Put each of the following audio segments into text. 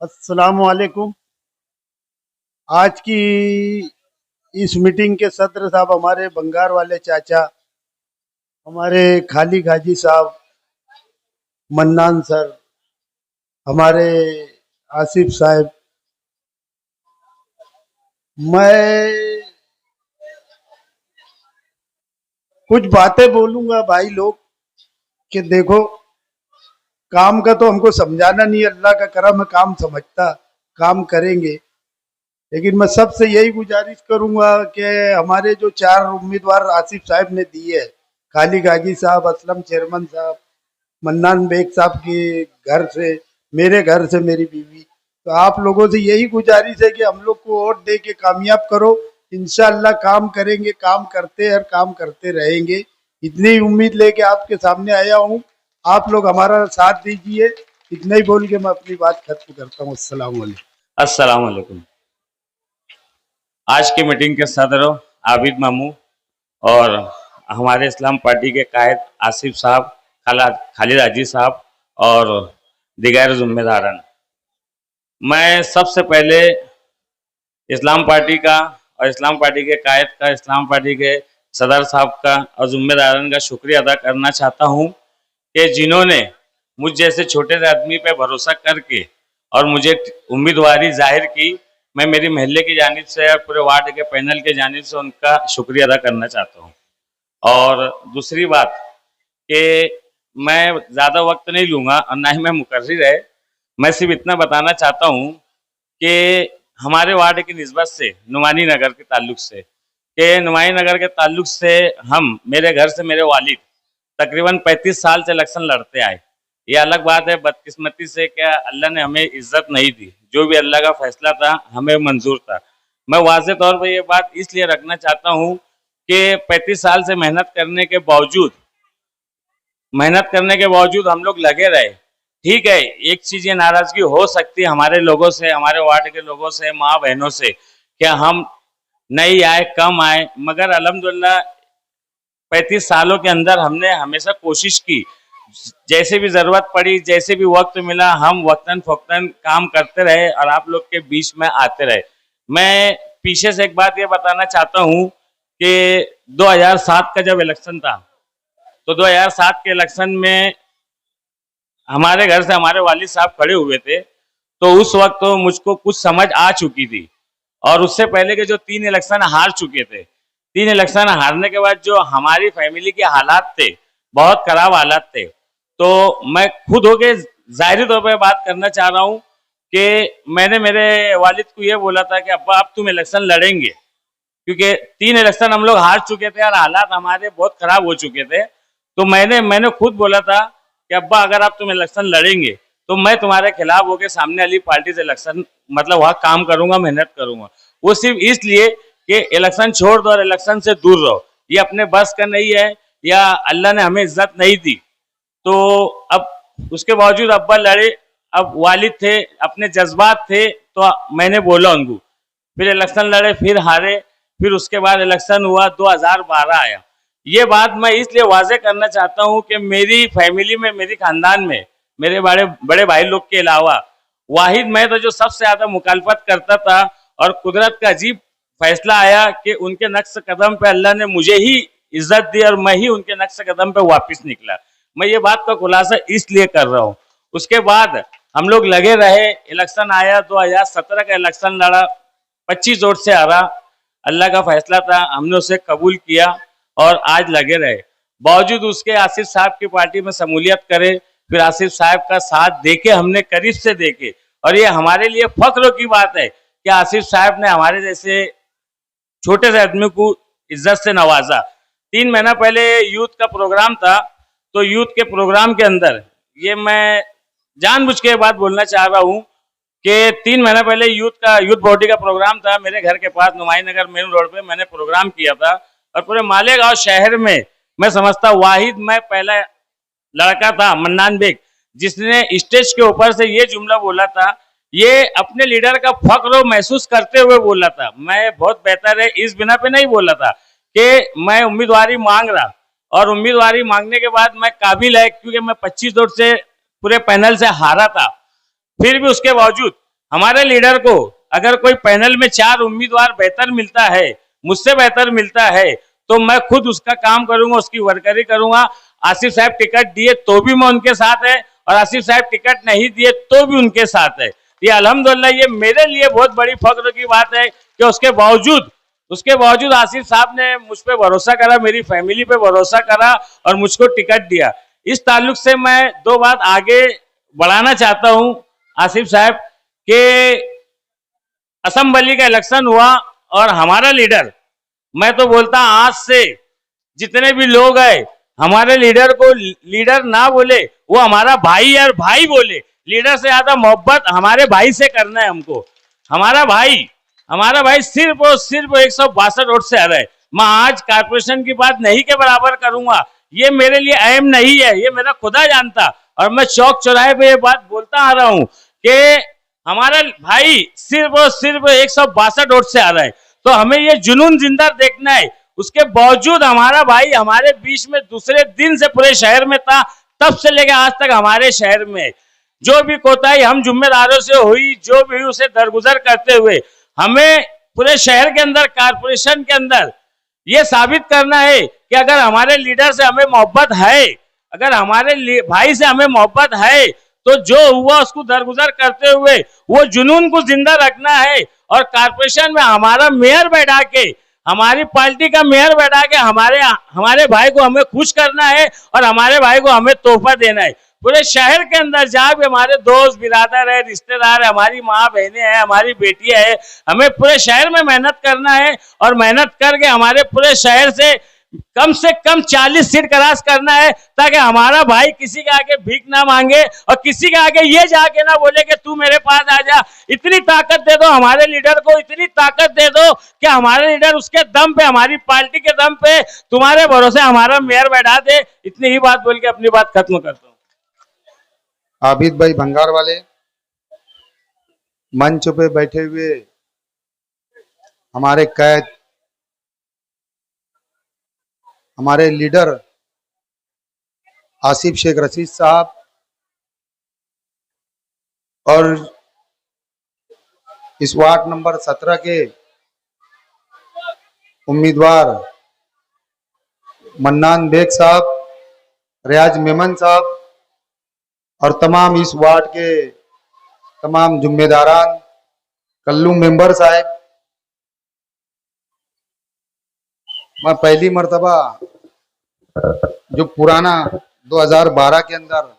अस्सलाम वालेकुम। आज की इस मीटिंग के सत्र साहब हमारे बंगार वाले चाचा, हमारे खाली खाजी साहब, मन्नान सर, हमारे आसिफ साहब। मैं कुछ बातें बोलूंगा भाई लोग कि देखो, काम का तो हमको समझाना नहीं, अल्लाह का करम है, काम समझता, काम करेंगे। लेकिन मैं सबसे यही गुजारिश करूंगा कि हमारे जो चार उम्मीदवार आसिफ साहब ने दिए है, खाली गाजी साहब, असलम चेयरमैन साहब, मन्नान बेग साहब के घर से, मेरे घर से मेरी बीवी, तो आप लोगों से यही गुजारिश है कि हम लोग को वोट दे के कामयाब करो। इंशाअल्लाह काम करेंगे, काम करते हैं और काम करते रहेंगे। इतनी ही उम्मीद लेके आपके सामने आया हूँ, आप लोग हमारा साथ दीजिए। इतना ही बोल के मैं अपनी बात खत्म करता हूँ। अस्सलाम वालेकुम। अस्सलाम वालेकुम। आज की मीटिंग के सदर आबिद मामू और हमारे इस्लाम पार्टी के कायद आसिफ साहब, खालिद हाजी साहब और दिगैर जिम्मेदारान, मैं सबसे पहले इस्लाम पार्टी का और इस्लाम पार्टी के कायद का, इस्लाम पार्टी के सदर साहब का और जिम्मेदारान का शुक्रिया अदा करना चाहता हूँ कि जिन्होंने मुझ जैसे छोटे से आदमी पे भरोसा करके और मुझे उम्मीदवारी जाहिर की। मैं मेरी महल्ले की जानिब से और पूरे वार्ड के पैनल के जानिब से उनका शुक्रिया अदा करना चाहता हूँ। और दूसरी बात कि मैं ज़्यादा वक्त नहीं लूँगा और ना ही मैं मुकर्रिर है, मैं सिर्फ इतना बताना चाहता हूँ कि हमारे वार्ड की निस्बत से नुमानी नगर के ताल्लुक से, कि नुमानी नगर के ताल्लुक से हम, मेरे घर से मेरे वालिद तकरीबन 35 साल से इलेक्शन लड़ते आए। ये अलग बात है, बदकिस्मती से क्या अल्लाह ने हमें इज्जत नहीं दी, जो भी अल्लाह का फैसला था हमें मंजूर था। मैं वाज़ेह तौर पर ये बात इसलिए रखना चाहता हूँ कि 35 साल से मेहनत करने के बावजूद हम लोग लगे रहे। ठीक है, एक चीज़ ये नाराज़गी हो सकती है हमारे लोगों से, हमारे वार्ड के लोगों से, माँ बहनों से, क्या हम नहीं आए, कम आए, मगर अल्हम्दुलिल्लाह 35 सालों के अंदर हमने हमेशा कोशिश की, जैसे भी ज़रूरत पड़ी, जैसे भी वक्त मिला, हम वक्तन फ़ौक्तन काम करते रहे और आप लोग के बीच में आते रहे। मैं पीछे से एक बात ये बताना चाहता हूँ कि 2007 का जब इलेक्शन था, तो 2007 के इलेक्शन में हमारे घर से हमारे वालिद साहब खड़े हुए थे, तो उस वक्त तो मुझको कुछ समझ आ चुकी थी। और उससे पहले के जो 3 इलेक्शन हार चुके थे, 3 इलेक्शन हारने के बाद जो हमारी फैमिली के हालात थे, बहुत खराब हालात थे। तो मैं खुद होके ज़ाहिरी तौर पर बात करना चाह रहा हूँ कि मैंने मेरे वालिद को ये बोला था कि अब्बा अब तुम इलेक्शन लड़ेंगे, क्योंकि 3 इलेक्शन हम लोग हार चुके थे और हालात हमारे बहुत खराब हो चुके थे। तो मैंने खुद बोला था कि अब्बा अगर आप तुम इलेक्शन लड़ेंगे तो मैं तुम्हारे खिलाफ होकर सामने वाली पार्टी से इलेक्शन, मतलब वहाँ काम करूंगा, मेहनत करूंगा। वो सिर्फ इसलिए कि इलेक्शन छोड़ दो और इलेक्शन से दूर रहो, ये अपने बस का नहीं है, या अल्लाह ने हमें इज्जत नहीं दी। तो अब उसके बावजूद अब्बा लड़े, अब वालिद थे, अपने जज्बात थे, तो मैंने बोला उनको। फिर इलेक्शन लड़े, फिर हारे, फिर उसके बाद इलेक्शन हुआ, 2012 आया। ये बात मैं इसलिए वाजे करना चाहता हूँ कि मेरी फैमिली में, मेरी खानदान में, मेरे बड़े बड़े भाई लोग के अलावा वाहिद मैं तो जो सबसे ज्यादा मुखालफत करता था, और कुदरत का अजीब फैसला आया कि उनके नक्श कदम पे अल्लाह ने मुझे ही इज्जत दी और मैं ही उनके नक्श कदम पे वापस निकला। मैं ये बात का खुलासा इसलिए कर रहा हूँ। उसके बाद हम लोग लगे रहे, इलेक्शन आया, 2017 का इलेक्शन लड़ा, 25 वोट से हारा, अल्लाह का फैसला था, हमने उसे कबूल किया और आज लगे रहे। बावजूद उसके आसिफ साहब की पार्टी में शमूलियत करे, फिर आसिफ साहब का साथ देके, हमने करीब से देखे, और ये हमारे लिए फख्र की बात है कि आसिफ साहब ने हमारे जैसे छोटे से आदमी को इज्जत से नवाजा। 3 महीना पहले यूथ का प्रोग्राम था, तो यूथ के प्रोग्राम के अंदर ये मैं जानबूझ के बात बोलना चाह रहा हूँ कि 3 महीना पहले यूथ बॉडी का प्रोग्राम था मेरे घर के पास, नुमाई नगर मेन रोड पे मैंने प्रोग्राम किया था। और पूरे मालेगांव शहर में मैं समझता वाहिद मैं पहला लड़का था, मन्नान बेग, जिसने स्टेज के ऊपर से ये जुमला बोला था। ये अपने लीडर का फख्र महसूस करते हुए बोला था। मैं बहुत बेहतर है इस बिना पे नहीं बोला था कि मैं उम्मीदवारी मांग रहा, और उम्मीदवारी मांगने के बाद मैं काबिल है, क्योंकि मैं 25 वोट से पूरे पैनल से हारा था। फिर भी उसके बावजूद हमारे लीडर को अगर कोई पैनल में 4 उम्मीदवार बेहतर मिलता है, मुझसे बेहतर मिलता है, तो मैं खुद उसका काम करूंगा, उसकी वर्करी करूंगा। आसिफ साहब टिकट दिए तो भी मैं उनके साथ है, और आसिफ साहब टिकट नहीं दिए तो भी उनके साथ है। ये अल्हम्दुलिल्लाह ये मेरे लिए बहुत बड़ी फख्र की बात है कि उसके बावजूद आसिफ साहब ने मुझ पे भरोसा करा, मेरी फैमिली पे भरोसा करा और मुझको टिकट दिया। इस ताल्लुक से मैं 2 बात आगे बढ़ाना चाहता हूं आसिफ साहब के असम्बली का इलेक्शन हुआ और हमारा लीडर, मैं तो बोलता आज से जितने भी लोग हैं हमारे लीडर को लीडर ना बोले, वो हमारा भाई और भाई बोले। लीडर से ज्यादा मोहब्बत हमारे भाई से करना है हमको। हमारा भाई सिर्फ और सिर्फ 162 वोट से आ रहा है। मैं आज कारपोरेशन की बात नहीं के बराबर करूंगा, ये मेरे लिए अहम नहीं है, ये मेरा खुदा जानता। और मैं चौक चौराहे पे ये बात बोलता आ रहा हूं कि हमारा भाई सिर्फ और सिर्फ 162 वोट से आ रहा है, तो हमें ये जुनून जिंदा देखना है। उसके बावजूद हमारा भाई हमारे बीच में दूसरे दिन से पूरे शहर में था, तब से लेकर आज तक हमारे शहर में जो भी कोताही हम जिम्मेदारों से हुई, जो भी उसे दरगुजर करते हुए हमें पूरे शहर के अंदर, कारपोरेशन के अंदर ये साबित करना है कि अगर हमारे लीडर से हमें मोहब्बत है, अगर हमारे भाई से हमें मोहब्बत है, तो जो हुआ उसको दरगुजर करते हुए वो जुनून को जिंदा रखना है। और कारपोरेशन में हमारा मेयर बैठा के, हमारी पार्टी का मेयर बैठा के हमारे भाई को हमें खुश करना है और हमारे भाई को हमें तोहफा देना है। पूरे शहर के अंदर जहां भी हमारे दोस्त बिरादर है, रिश्तेदार है, हमारी माँ बहनें हैं, हमारी बेटियां हैं, हमें पूरे शहर में मेहनत करना है और मेहनत करके हमारे पूरे शहर से कम 40 सीट क्रॉस करना है, ताकि हमारा भाई किसी के आगे भीख ना मांगे और किसी के आगे ये जाके ना बोले कि तू मेरे पास आ जा। इतनी ताकत दे दो हमारे लीडर को, इतनी ताकत दे दो कि हमारे लीडर उसके दम पे, हमारी पार्टी के दम पे तुम्हारे भरोसे हमारा मेयर बैठा दे। इतनी ही बात बोल के अपनी बात खत्म करता हूँ। आबिद भाई भंगार वाले मंच पे बैठे हुए हमारे कैद, हमारे लीडर आसिफ शेख रशीद साहब और इस वार्ड नंबर 17 के उम्मीदवार मन्नान बेग साहब, रियाज मेमन साहब और तमाम इस वार्ड के तमाम जिम्मेदारान, कल्लू मेंबर साहब, मैं पहली मर्तबा जो पुराना 2012 के अंदर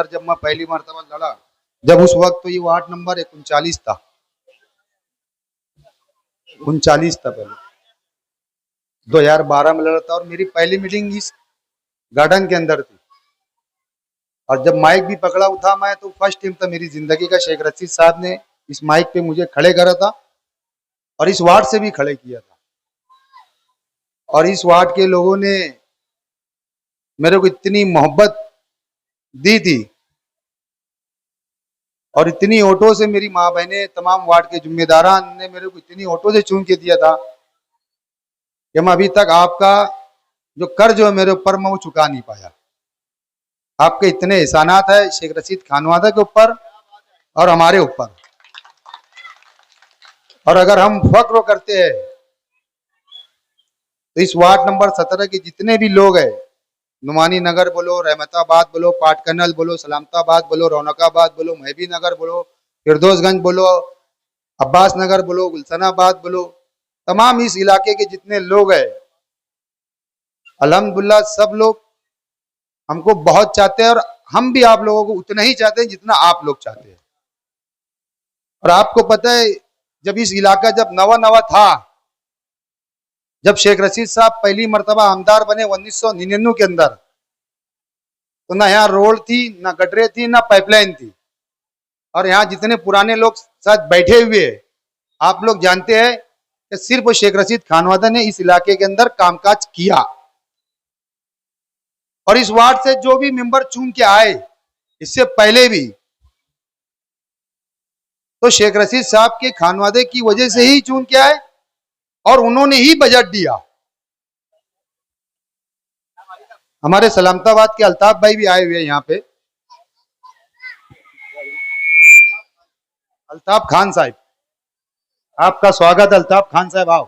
जब मैं पहली मर्तबा लड़ा, जब उस वक्त तो ये वार्ड नंबर 39 था, 39 था पहले, 2012 में लड़ा था और मेरी पहली मीटिंग इस गार्डन के अंदर थी। और जब माइक भी पकड़ा था मैं, तो फर्स्ट टाइम था मेरी जिंदगी का, शेख रशीद साहब ने इस माइक पे मुझे खड़े करा था और इस वार्ड से भी खड़े किया था। और इस वार्ड के लोगों ने मेरे को इतनी मोहब्बत दी थी और इतनी ऑटो से मेरी माँ बहनें, तमाम वार्ड के जिम्मेदारान ने मेरे को इतनी ऑटो से चुन के दिया था कि मैं अभी तक आपका जो कर्ज है मेरे ऊपर, मैं वो चुका नहीं पाया। आपके इतने एहसानात है शेख रशीद खानवादा के ऊपर और हमारे ऊपर। और अगर हम फक्र करते हैं तो इस वार्ड नंबर 17 के जितने भी लोग हैं, नुमानी नगर बोलो, रहमताबाद बोलो, पाटकनल बोलो, सलामताबाद बोलो, रौनकाबाद बोलो, महबी नगर बोलो, फिरदौसगंज बोलो, अब्बास नगर बोलो, गुलशनाबाद बोलो, तमाम इस इलाके के जितने लोग हैं, अल्हम्दुलिल्लाह सब लोग हमको बहुत चाहते हैं और हम भी आप लोगों को उतना ही चाहते हैं जितना आप लोग चाहते हैं। और आपको पता है, जब इस इलाका जब नवा नवा था, जब शेख रशीद साहब पहली मर्तबा आमदार बने 1999 के अंदर, तो ना यहाँ रोड थी, ना गटरे थी, ना पाइपलाइन थी। और यहाँ जितने पुराने लोग साथ बैठे हुए, आप लोग जानते हैं कि सिर्फ शेख रशीद खानवादा ने इस इलाके के अंदर कामकाज किया। और इस वार्ड से जो भी मेंबर चुन के आए, इससे पहले भी, तो शेख रशीद साहब के खानवादे की वजह से ही चुन के आए और उन्होंने ही बजट दिया। हमारे सलामताबाद के अल्ताफ भाई भी आए हुए हैं यहाँ पे, अल्ताफ खान साहब, आपका स्वागत। अल्ताफ खान साहब आओ।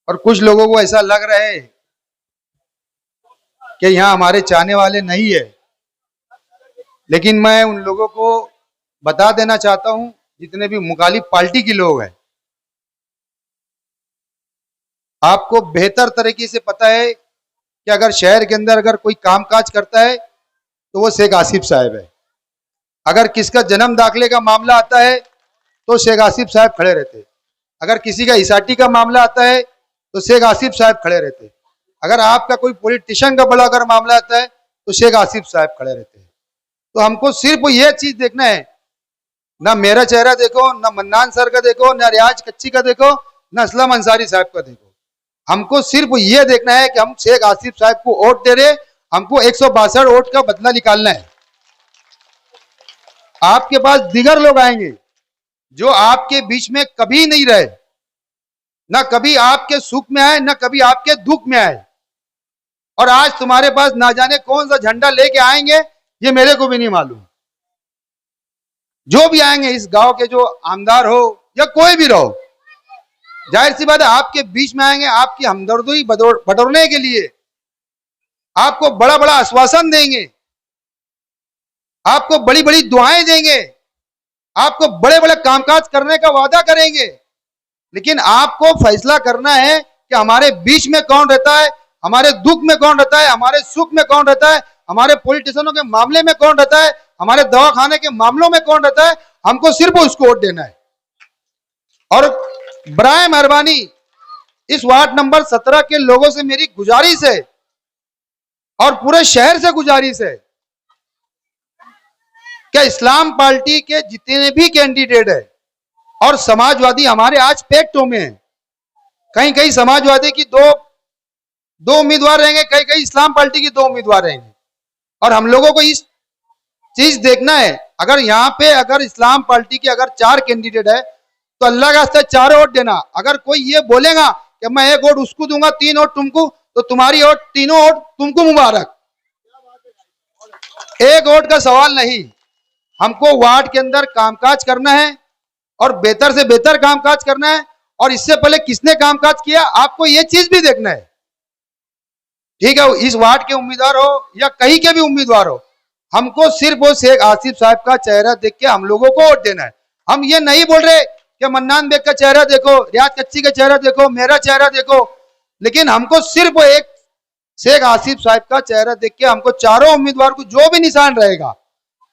और कुछ लोगों को ऐसा लग रहा है कि यहाँ हमारे चाहने वाले नहीं है, लेकिन मैं उन लोगों को बता देना चाहता हूं, जितने भी मुखालिफ पार्टी के लोग हैं, आपको बेहतर तरीके से पता है कि अगर शहर के अंदर अगर कोई कामकाज करता है तो वो शेख आसिफ साहब है। अगर किसका जन्म दाखिले का मामला आता है तो शेख आसिफ साहब खड़े रहते। अगर किसी का इसाटी का मामला आता है तो शेख आसिफ साहब खड़े रहते। अगर आपका कोई पॉलिटिशियन का बड़ा अगर मामला आता है तो शेख आसिफ साहब खड़े रहते हैं। तो हमको सिर्फ ये चीज देखना है, ना मेरा चेहरा देखो, ना मन्नान सर का देखो, ना रियाज कच्ची का देखो, ना असलम अंसारी साहब का देखो। हमको सिर्फ ये देखना है कि हम शेख आसिफ साहब को वोट दे रहे, हमको 162 वोट का बदला निकालना है। आपके पास दिगर लोग आएंगे जो आपके बीच में कभी नहीं रहे, ना कभी आपके सुख में आए, ना कभी आपके दुख में आए। और आज तुम्हारे पास ना जाने कौन सा झंडा लेके आएंगे, ये मेरे को भी नहीं मालूम। जो भी आएंगे, इस गांव के जो आमदार हो या कोई भी रहो, जाहिर सी बात है आपके बीच में आएंगे, आपकी हमदर्दी बटोरने के लिए आपको बड़ा बड़ा आश्वासन देंगे, आपको बड़ी बड़ी दुआएं देंगे, आपको बड़े बड़े कामकाज करने का वादा करेंगे। लेकिन आपको फैसला करना है कि हमारे बीच में कौन रहता है, हमारे दुख में कौन रहता है, हमारे सुख में कौन रहता है, हमारे पॉलिटिशियनों के मामले में कौन रहता है, हमारे दवाखाने के मामलों में कौन रहता है। हमको सिर्फ उसको वोट देना है। और बराए मेहरबानी इस वार्ड नंबर 17 के लोगों से मेरी गुजारिश है और पूरे शहर से गुजारिश है कि इस्लाम पार्टी के जितने भी कैंडिडेट है और समाजवादी हमारे आज पेक्टों में है। कहीं कहीं समाजवादी की दो उम्मीदवार रहेंगे, कहीं कहीं इस्लाम पार्टी की 2 उम्मीदवार रहेंगे। और हम लोगों को इस चीज देखना है, अगर यहाँ पे अगर इस्लाम पार्टी के अगर 4 कैंडिडेट है तो अल्लाह का वास्ते 4 वोट देना। अगर कोई ये बोलेगा कि मैं 1 वोट उसको दूंगा, 3 वोट तुमको, तो तुम्हारी वोट तीनों वोट तुमको मुबारक। 1 वोट का सवाल नहीं। हमको वार्ड के अंदर कामकाज करना है और बेहतर से बेहतर कामकाज करना है। और इससे पहले किसने कामकाज किया, आपको ये चीज भी देखना है। ठीक है, इस वार्ड के उम्मीदवार हो या कहीं के भी उम्मीदवार हो, हमको सिर्फ वो शेख आसिफ साहब का चेहरा देख के हम लोगों को वोट देना है। हम ये नहीं बोल रहे कि मन्नान बेग का चेहरा देखो, रियाज कच्ची का चेहरा देखो, मेरा चेहरा देखो, लेकिन हमको सिर्फ एक शेख आसिफ साहब का चेहरा देख के हमको चारों उम्मीदवार को जो भी निशान रहेगा,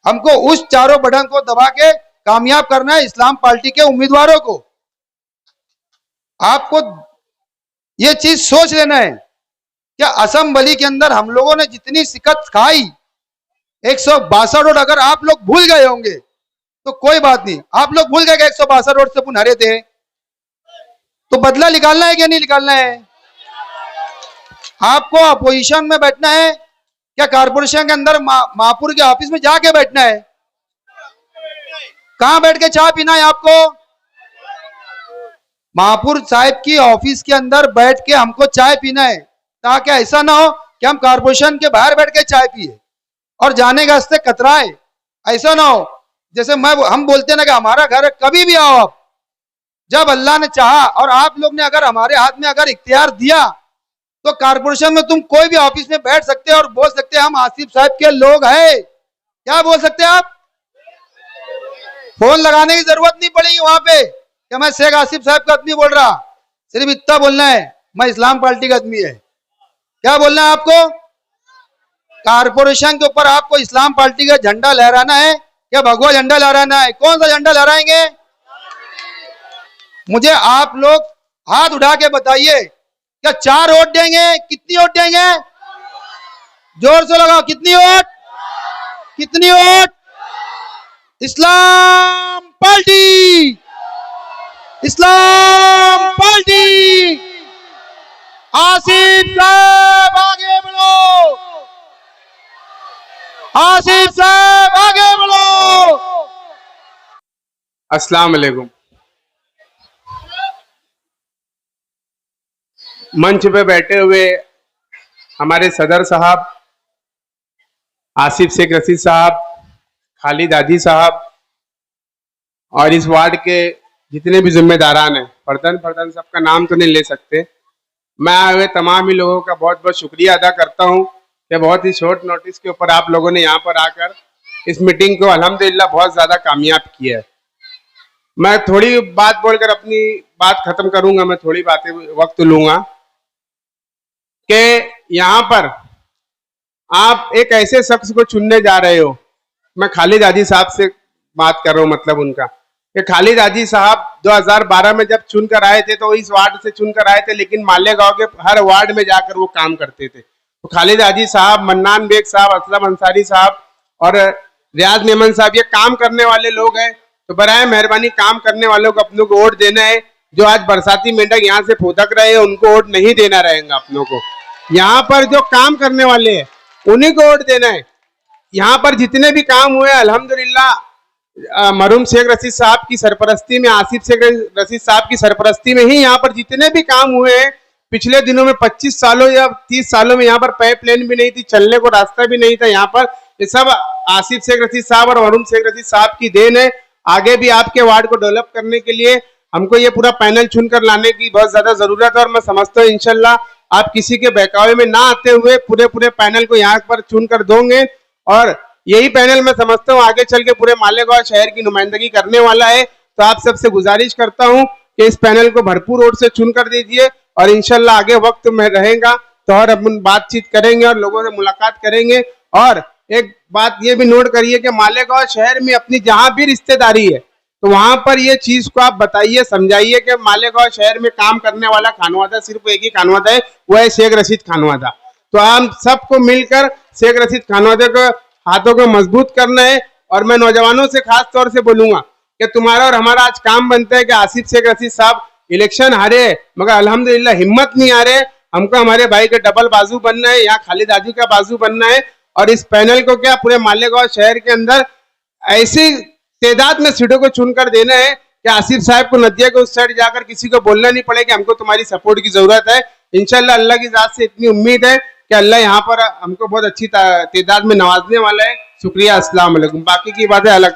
हमको उस चारों बटन को दबा के कामयाब करना है इस्लाम पार्टी के उम्मीदवारों को। आपको ये चीज सोच लेना है कि असेंबली के अंदर हम लोगों ने जितनी शिकस्त खाई, 162 वोट अगर आप लोग भूल गए होंगे तो कोई बात नहीं। आप लोग भूल गए कि 162 वोट से अपन हरे थे, तो बदला निकालना है क्या नहीं निकालना है? आपको अपोजिशन में बैठना है क्या कारपोरेशन के अंदर महापुर के ऑफिस में जाके बैठना है? कहां बैठ के चाय पीना है आपको? महापुर साहिब की ऑफिस के अंदर बैठ के हमको चाय पीना है, ताकि ऐसा ना हो कि हम कारपोरेशन के बाहर बैठ के चाय पिए और जाने का रास्ते कतराए। ऐसा ना हो जैसे हम बोलते ना कि हमारा घर है, कभी भी आओ आप, जब अल्लाह ने चाहा और आप लोग ने अगर हमारे हाथ में अगर इख्तियार दिया तो कारपोरेशन में तुम कोई भी ऑफिस में बैठ सकते हैं और बोल सकते हैं हम आसिफ साहब के लोग हैं। क्या बोल सकते हैं आप? फोन लगाने की जरूरत नहीं पड़ेगी वहां पे कि मैं शेख आसिफ साहब का आदमी बोल रहा। सिर्फ इतना बोलना है मैं इस्लाम पार्टी का आदमी है। क्या बोलना है आपको? कारपोरेशन के ऊपर आपको इस्लाम पार्टी का झंडा लहराना है या भगवा झंडा लहराना है? कौन सा झंडा लहराएंगे? मुझे आप लोग हाथ उठा के बताइए, क्या 4 वोट देंगे? कितनी वोट देंगे? जोर से लगाओ, कितनी वोट? कितनी वोट? इस्लाम पार्टी, इस्लाम पार्टी। आसिफ साहब आगे बढ़ो, आसिफ साहब आगे बढ़ो। अस्सलाम वालेकुम। मंच पे बैठे हुए हमारे सदर साहब, आसिफ शेख रशीद साहब, खालिद हाजी साहब और इस वार्ड के जितने भी जिम्मेदारान हैं, प्रधान सबका नाम तो नहीं ले सकते। मैं आए हुए तमाम ही लोगों का बहुत बहुत शुक्रिया अदा करता हूं कि बहुत ही शॉर्ट नोटिस के ऊपर आप लोगों ने यहाँ पर आकर इस मीटिंग को अल्हम्दुलिल्लाह बहुत ज्यादा कामयाब किया है। मैं थोड़ी बात बोलकर अपनी बात खत्म करूंगा, मैं थोड़ी बातें वक्त लूंगा कि यहाँ पर आप एक ऐसे शख्स को चुनने जा रहे हो। मैं खालिद हाजी साहब से बात कर रहा हूँ, मतलब उनका कि खालिद हाजी साहब 2012 में जब चुनकर आए थे तो इस वार्ड से चुनकर आए थे, लेकिन मालेगांव के हर वार्ड में जाकर वो काम करते थे। तो खालिद हाजी साहब, मन्नान बेग साहब, असलम अंसारी साहब और रियाज मेमन साहब ये काम करने वाले लोग हैं। तो बराए मेहरबानी काम करने वालों को अपनों को वोट देना है। जो आज बरसाती मेंढक यहाँ से फुदक रहे हैं उनको वोट नहीं देना रहेगा अपनों को। यहाँ पर जो काम करने वाले हैं उन्हीं को वोट देना है। यहाँ पर जितने भी काम हुए अल्हम्दुलिल्लाह मरूम शेख रशीद साहब की सरपरस्ती में, आसिफ शेख रशीद साहब की सरपरस्ती में ही यहाँ पर जितने भी काम हुए हैं। पिछले दिनों में 25 सालों या 30 सालों में यहाँ पर पाइपलाइन भी नहीं थी, चलने को रास्ता भी नहीं था यहाँ पर। ये सब आसिफ शेख रशीद साहब और मरूम शेख रशीद साहब की देन है। आगे भी आपके वार्ड को डेवलप करने के लिए हमको ये पूरा पैनल चुनकर लाने की बहुत ज्यादा जरूरत है और मैं समझता हूँ इंशाल्लाह आप किसी के बहकावे में ना आते हुए पूरे पैनल को यहाँ पर चुनकर दोगे और यही पैनल मैं समझता हूँ आगे चल के पूरे मालेगांव शहर की नुमाइंदगी करने वाला है। तो आप सबसे गुजारिश करता हूँ कि इस पैनल को भरपूर वोट से चुन कर दीजिए और इंशाल्लाह आगे वक्त में रहेगा तो और अपन बातचीत करेंगे और लोगों से मुलाकात करेंगे। और एक बात ये भी नोट करिए कि मालेगांव शहर में अपनी जहां भी रिश्तेदारी है तो वहां पर ये चीज को आप बताइए, समझाइए कि मालेगांव शहर में काम करने वाला खानवादा सिर्फ एक ही खानवादा है, वो है शेख रशीद खानवादा। तो हम सबको मिलकर शेख रशीद खानवादा को हाथों को मजबूत करना है। और मैं नौजवानों से खास तौर से बोलूंगा कि तुम्हारा और हमारा आज काम बनता है कि आसिफ शेख रशीद साहब इलेक्शन हारे मगर अल्हम्दुलिल्लाह हिम्मत नहीं आ रहे। हमको हमारे भाई के डबल बाजू बनना है, यहाँ खालिद हाजी का बाजू बनना है और इस पैनल को क्या पूरे मालेगांव शहर के अंदर ऐसी तादाद में सीटों को चुनकर देना है कि आसिफ साहब को नदिया के उस साइड जाकर किसी को बोलना नहीं पड़े कि हमको तुम्हारी सपोर्ट की जरूरत है। इंशाल्लाह अल्लाह की जात से इतनी उम्मीद है कि अल्लाह यहाँ पर हमको बहुत अच्छी तादाद में नवाजने वाला है। शुक्रिया, अस्सलाम वालेकुम। बाकी की बातें अलग